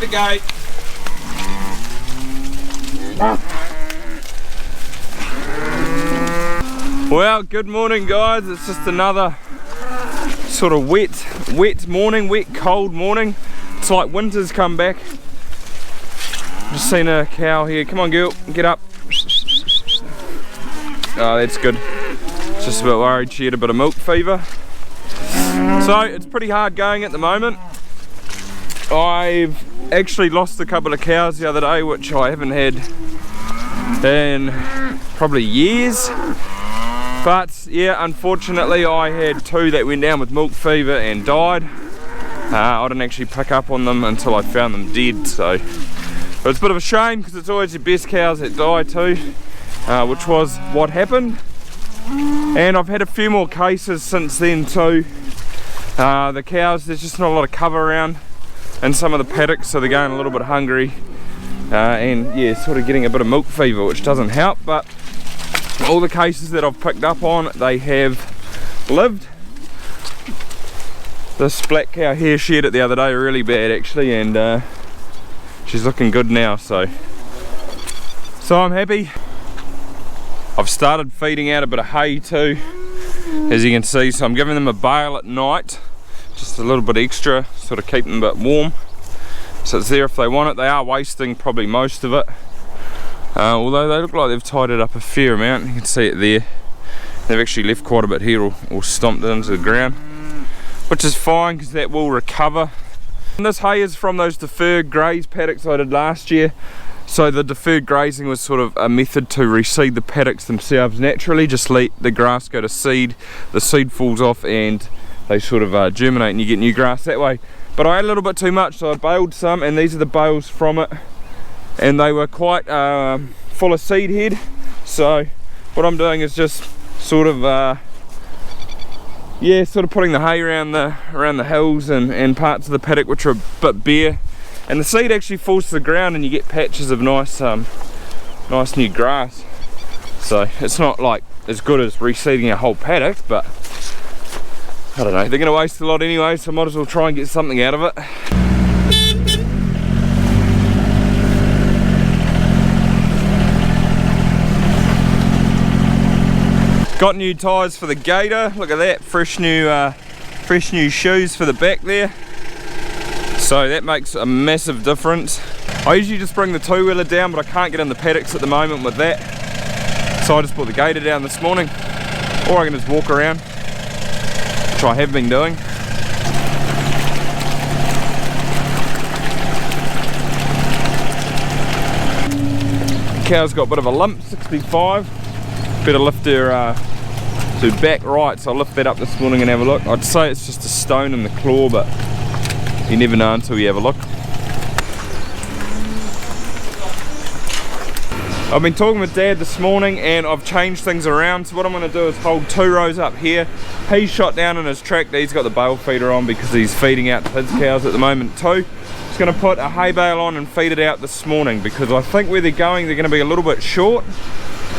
the gate. Well, good morning guys. It's just another sort of wet morning, wet cold morning. It's like winter's come back. Just seen a cow here. Come on girl, get up. Oh, that's good. Just a bit worried she had a bit of milk fever. So it's pretty hard going at the moment. I've actually lost a couple of cows the other day, which I haven't had in probably years. But yeah, unfortunately I had two that went down with milk fever and died. I didn't actually pick up on them until I found them dead, so but it's a bit of a shame because it's always your best cows that die too, which was what happened. And I've had a few more cases since then too. The cows, there's just not a lot of cover around in some of the paddocks, so they're going a little bit hungry, and yeah, sort of getting a bit of milk fever, which doesn't help. But all the cases that I've picked up on, they have lived. This black cow here, she had it the other day really bad actually, and she's looking good now, so I'm happy. I've started feeding out a bit of hay too, as you can see, so I'm giving them a bale at night, just a little bit extra, sort of keep them a bit warm. So it's there if they want it. They are wasting probably most of it, although they look like they've tied it up a fair amount. You can see it there. They've actually left quite a bit here, or stomped it into the ground, which is fine because that will recover. And this hay is from those deferred graze paddocks I did last year. So the deferred grazing was sort of a method to reseed the paddocks themselves naturally. Just let the grass go to seed, the seed falls off and they sort of germinate and you get new grass that way. But I had a little bit too much, so I baled some, and these are the bales from it, and they were quite full of seed head. So what I'm doing is just sort of yeah, sort of putting the hay around the hills and parts of the paddock which are a bit bare, and the seed actually falls to the ground and you get patches of nice nice new grass. So it's not like as good as reseeding a whole paddock, but I don't know, they're going to waste a lot anyway, so I might as well try and get something out of it. Got new tyres for the gator, look at that, fresh new shoes for the back there. So that makes a massive difference. I usually just bring the two-wheeler down, but I can't get in the paddocks at the moment with that. So I just brought the gator down this morning, or I can just walk around, which I have been doing. The cow's got a bit of a limp, 65. Better lift her to back right, so I'll lift that up this morning and have a look. I'd say it's just a stone in the claw, but you never know until you have a look. I've been talking with Dad this morning and I've changed things around. So what I'm going to do is hold two rows up here. He's shot down in his tractor, he's got the bale feeder on because he's feeding out to his cows at the moment too. Just going to put a hay bale on and feed it out this morning because I think where they're going they're going to be a little bit short.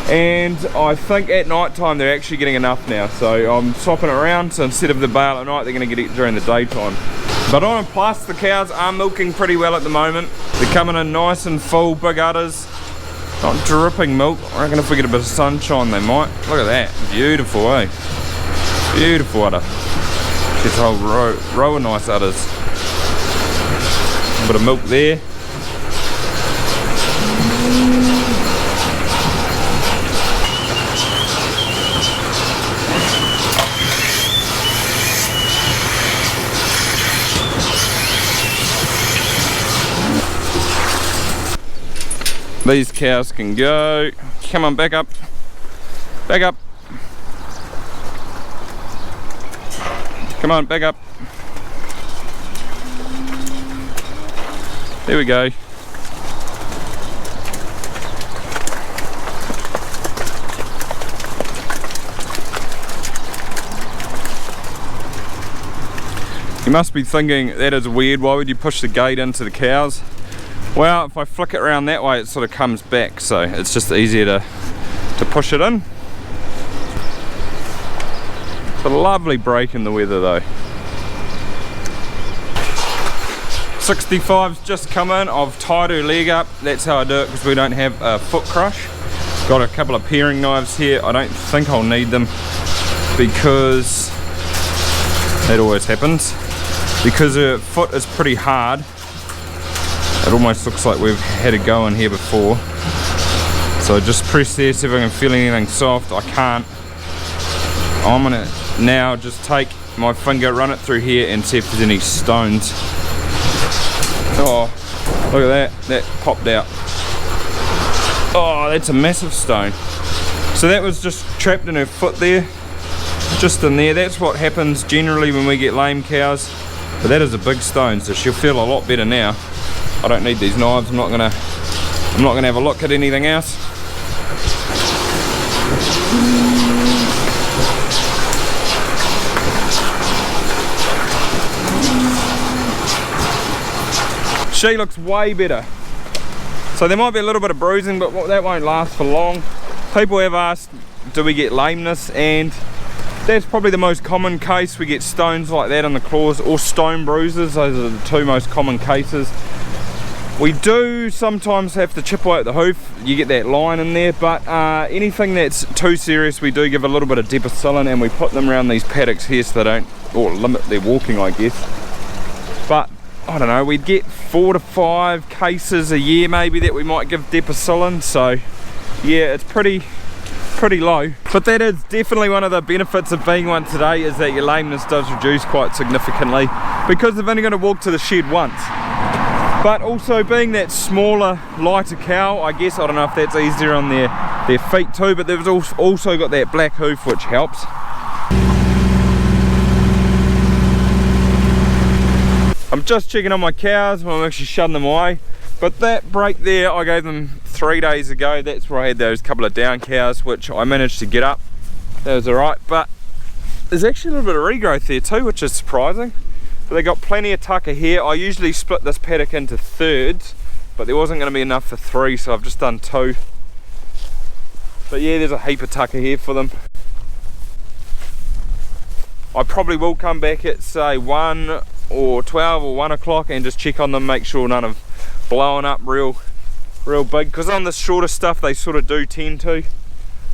And I think at night time they're actually getting enough now, so I'm swapping it around, so instead of the bale at night they're going to get it during the daytime. But on a plus, the cows are milking pretty well at the moment. They're coming in nice and full, big udders, not dripping milk. I reckon if we get a bit of sunshine they might. Look at that, beautiful, eh? Beautiful udder. Just a whole row of nice udders. A bit of milk there. These cows can go. Come on, back up. Back up. Come on, back up. There we go. You must be thinking, that is weird, why would you push the gate into the cows? Well, if I flick it around that way, it sort of comes back, so it's just easier to push it in. It's a lovely break in the weather though. 65's just come in. I've tied her leg up. That's how I do it because we don't have a foot crush. Got a couple of paring knives here. I don't think I'll need them because that always happens. Because her foot is pretty hard. It almost looks like we've had a go in here before. So just press there, see if I can feel anything soft. I can't. I'm gonna now just take my finger, run it through here and see if there's any stones. Oh, look at that, that popped out. Oh, that's a massive stone. So that was just trapped in her foot there, just in there. That's what happens generally when we get lame cows. But that is a big stone, so she'll feel a lot better now. I don't need these knives. I'm not gonna have a look at anything else. She looks way better. So there might be a little bit of bruising, but that won't last for long. People have asked, do we get lameness? And that's probably the most common case. We get stones like that in the claws or stone bruises. Those are the two most common cases. We do sometimes have to chip away at the hoof. You get that line in there, but anything that's too serious, we do give a little bit of depasilin and we put them around these paddocks here so they don't, or limit their walking, I guess. But I don't know, we'd get 4 to 5 cases a year maybe that we might give depasilin. So yeah, it's pretty low. But that is definitely one of the benefits of being one today, is that your lameness does reduce quite significantly because they've only got to walk to the shed once. But also being that smaller, lighter cow, I guess, I don't know if that's easier on their feet too, but they've also got that black hoof which helps. I'm just checking on my cows when I'm actually shutting them away. But that break there, I gave them 3 days ago. That's where I had those couple of down cows, which I managed to get up. That was alright, but there's actually a little bit of regrowth there too, which is surprising. But they got plenty of tucker here. I usually split this paddock into thirds, but there wasn't going to be enough for 3, so I've just done 2. But yeah, there's a heap of tucker here for them. I probably will come back at say 1 or 12 or 1 o'clock and just check on them, make sure none of blowing up real big, because on the shorter stuff they sort of do tend to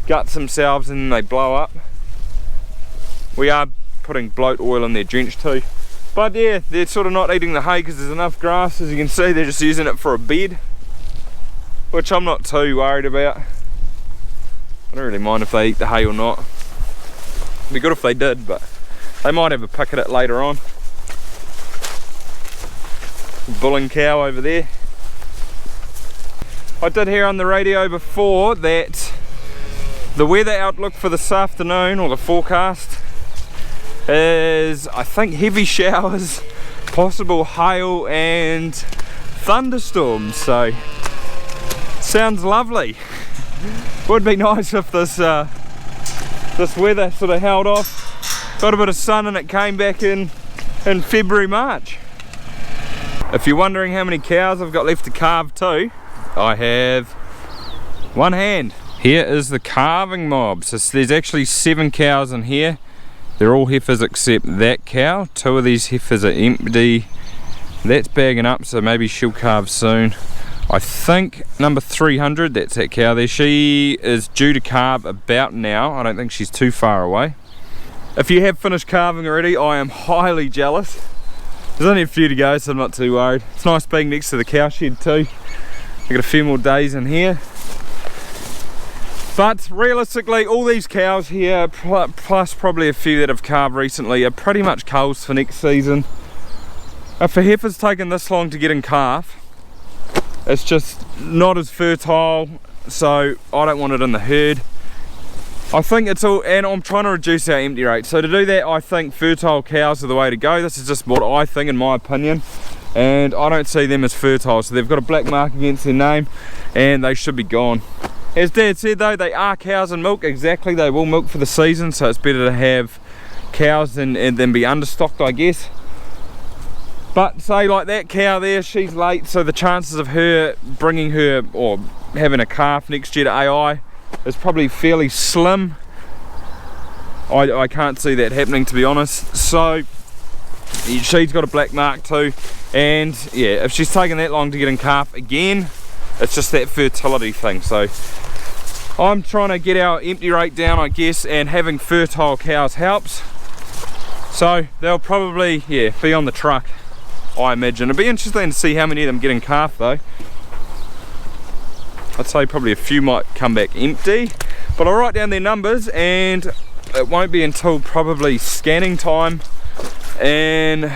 gut themselves and then they blow up. We are putting bloat oil in their drench too. But yeah, they're sort of not eating the hay because there's enough grass. As you can see, they're just using it for a bed, which I'm not too worried about. I don't really mind if they eat the hay or not. It'd be good if they did, but they might have a pick at it later on. Bulling cow over there. I did hear on the radio before that the weather outlook for this afternoon, or the forecast, is I think heavy showers, possible hail and thunderstorms. So sounds lovely. Would be nice if this weather sort of held off, got a bit of sun and it came back in February, March. If you're wondering how many cows I've got left to calve too, I have one hand. Here is the calving mob. So there's actually 7 cows in here. They're all heifers except that cow. 2 of these heifers are empty. That's bagging up, so maybe she'll calve soon. I think number 300, that's that cow there. She is due to calve about now. I don't think she's too far away. If you have finished calving already, I am highly jealous. There's only a few to go, so I'm not too worried. It's nice being next to the cow shed too. I've got a few more days in here. But realistically, all these cows here, plus probably a few that have calved recently, are pretty much culls for next season. If a heifer's taken this long to get in calf, it's just not as fertile, so I don't want it in the herd. I think it's all, and I'm trying to reduce our empty rate. So to do that, I think fertile cows are the way to go. This is just what I think, in my opinion. And I don't see them as fertile, so they've got a black mark against their name, and they should be gone. As Dad said though, they are cows and milk. Exactly, they will milk for the season, so it's better to have cows than be understocked, I guess. But say like that cow there, she's late, so the chances of her bringing her or having a calf next year to AI is probably fairly slim. I can't see that happening, to be honest. So she's got a black mark too, and yeah, if she's taken that long to get in calf again, it's just that fertility thing. So I'm trying to get our empty rate down, I guess, and having fertile cows helps. So they'll probably, yeah, be on the truck, I imagine. It'll be interesting to see how many of them get in calf though. I'd say probably a few might come back empty, but I'll write down their numbers, and it won't be until probably scanning time in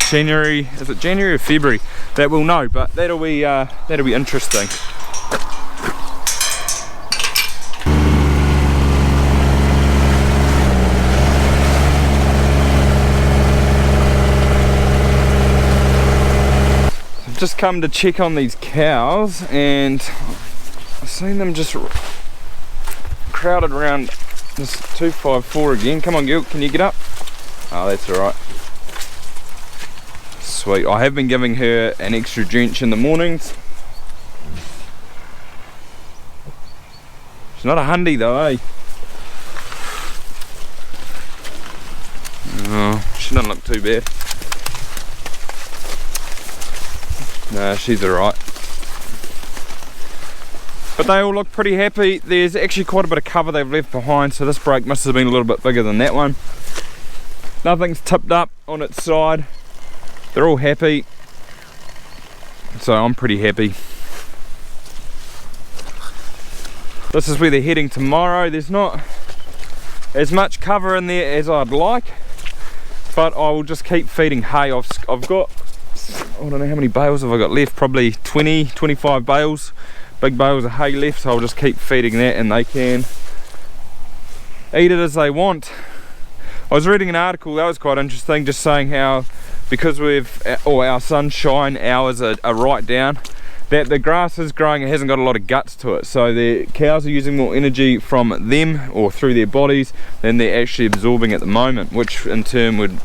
January, is it January or February, that we'll know, but that'll be interesting. Just come to check on these cows, and I've seen them just crowded around this 254 again. Come on, Gil, can you get up? Oh, that's alright. Sweet. I have been giving her an extra drench in the mornings. She's not a hundy though, eh? Oh, she doesn't look too bad. No, she's alright. But they all look pretty happy. There's actually quite a bit of cover they've left behind, so this break must have been a little bit bigger than that one. Nothing's tipped up on its side. They're all happy. So I'm pretty happy. This is where they're heading tomorrow. There's not as much cover in there as I'd like, but I will just keep feeding hay. I've got, I don't know how many bales have I got left, probably 20, 25 bales, big bales of hay left, so I'll just keep feeding that and they can eat it as they want. I was reading an article that was quite interesting, just saying how because our sunshine hours are right down, that the grass is growing, it hasn't got a lot of guts to it, so the cows are using more energy from them or through their bodies than they're actually absorbing at the moment, which in turn would,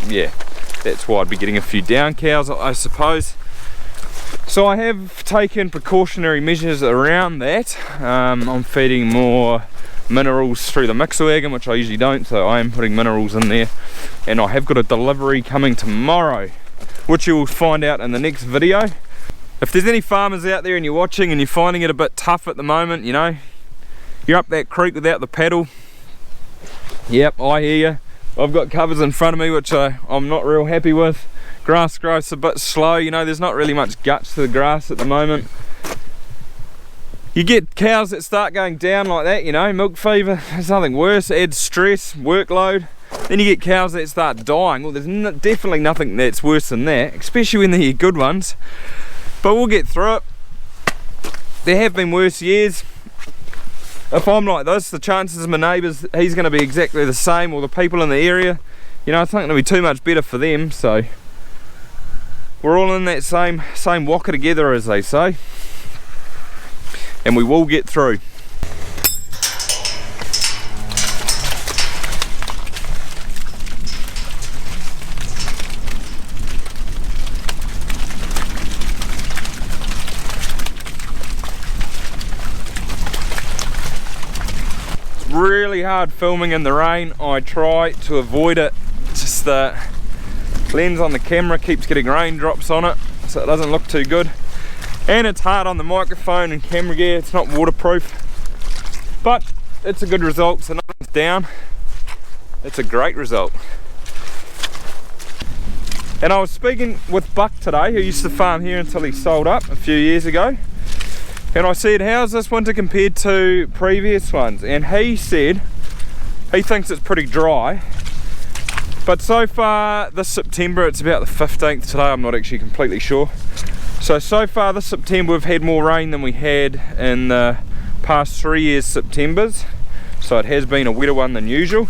yeah, that's why I'd be getting a few down cows, I suppose. So I have taken precautionary measures around that. I'm feeding more minerals through the mixer wagon, which I usually don't, so I am putting minerals in there, and I have got a delivery coming tomorrow, which you will find out in the next video. If there's any farmers out there and you're watching and you're finding it a bit tough at the moment, you know, you're up that creek without the paddle, yep, I hear you. I've got covers in front of me which I'm not real happy with. Grass growth's a bit slow, you know, there's not really much guts to the grass at the moment. You get cows that start going down like that, you know, milk fever, there's nothing worse, adds stress, workload. Then you get cows that start dying. Well, there's definitely nothing that's worse than that, especially when they're good ones. But we'll get through it. There have been worse years. If I'm like this, the chances of my neighbours, he's going to be exactly the same, or the people in the area, you know, it's not going to be too much better for them. So we're all in that same waka together, as they say, and we will get through. Really hard filming in the rain. I try to avoid it, just the lens on the camera keeps getting raindrops on it, so it doesn't look too good, and it's hard on the microphone and camera gear. It's not waterproof, but it's a good result, so nothing's down. It's a great result. And I was speaking with Buck today, who used to farm here until he sold up a few years ago, and I said, how's this winter compared to previous ones? And he said he thinks it's pretty dry, but so far this September, it's about the 15th today, I'm not actually completely sure. So far this September we've had more rain than we had in the past 3 years Septembers, so it has been a wetter one than usual.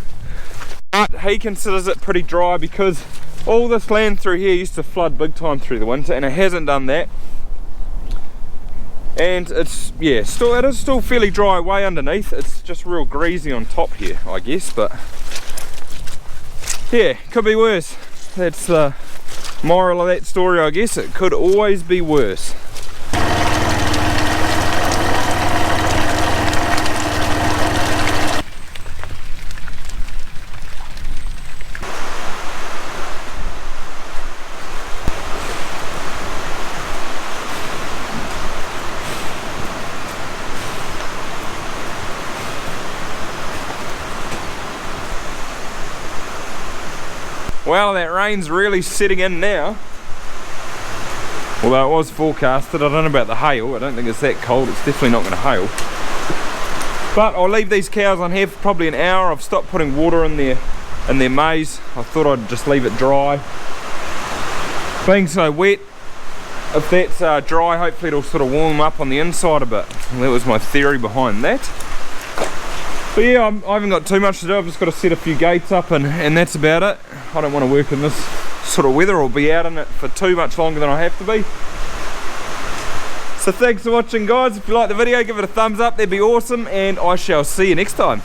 But he considers it pretty dry because all this land through here used to flood big time through the winter, and it hasn't done that. And it's, yeah, it is still fairly dry way underneath. It's just real greasy on top here, I guess, but yeah, could be worse. That's the moral of that story, I guess. It could always be worse. Well, that rain's really setting in now. Although it was forecasted, I don't know about the hail. I don't think it's that cold. It's definitely not going to hail. But I'll leave these cows on here for probably an hour. I've stopped putting water in their maize. I thought I'd just leave it dry. Being so wet, if that's dry, hopefully it'll sort of warm them up on the inside a bit. And that was my theory behind that. But yeah, I haven't got too much to do. I've just got to set a few gates up and that's about it. I don't want to work in this sort of weather or be out in it for too much longer than I have to be. So thanks for watching, guys. If you like the video, give it a thumbs up, that'd be awesome, and I shall see you next time.